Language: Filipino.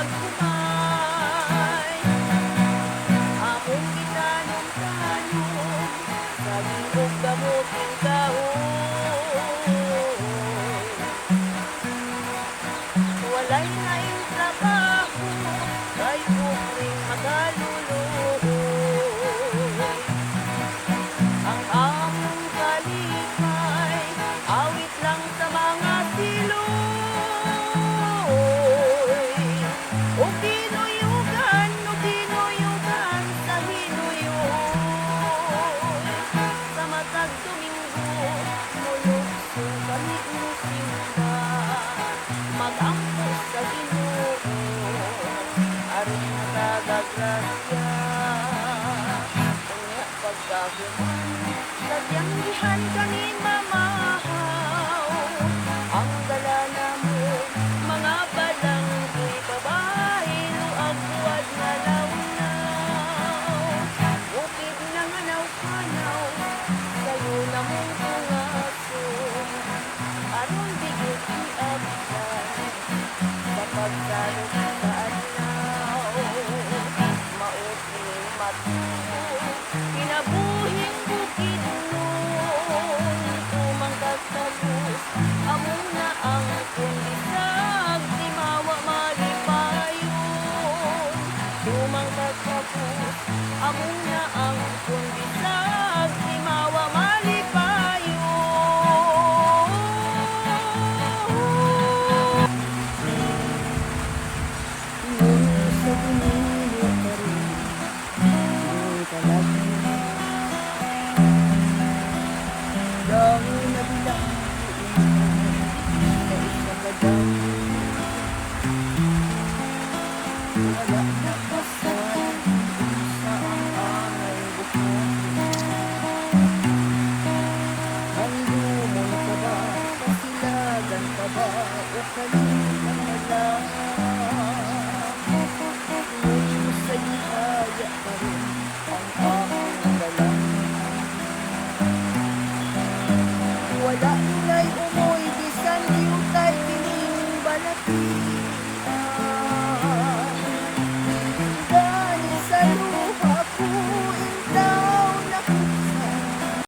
pagkumay. Among gitanom-tanom sa gilog gamuting kahoy. Walay laing trabaho kay kupring magaluluoy. Ang among kalipay awit lang sa mga siloy. O kinuyugan sa hinuyoy. Sa matag Domingo mulugso kami musimba, magampo sa Ginoo aron matagagrasya. Unya pagkahuman sadyang gihan kanin mamahaw, ang dala namo mga balanggoy babae luag buwad nga lawnaw. Bukid na nga naw-kanaw sayo namong tungason, aron bigit iabdan sa pagsalot sa adlaw. Mauping matuo kinabuhing bukid nun, tumangkag tapos among na ang kundisag di mawa malipayon. Tumangkag tapos among na ang kundisag di mawa malipayon. Ngunit sa pinili pa rin ang kalagyan, dahil nabilang sa isang gadang wala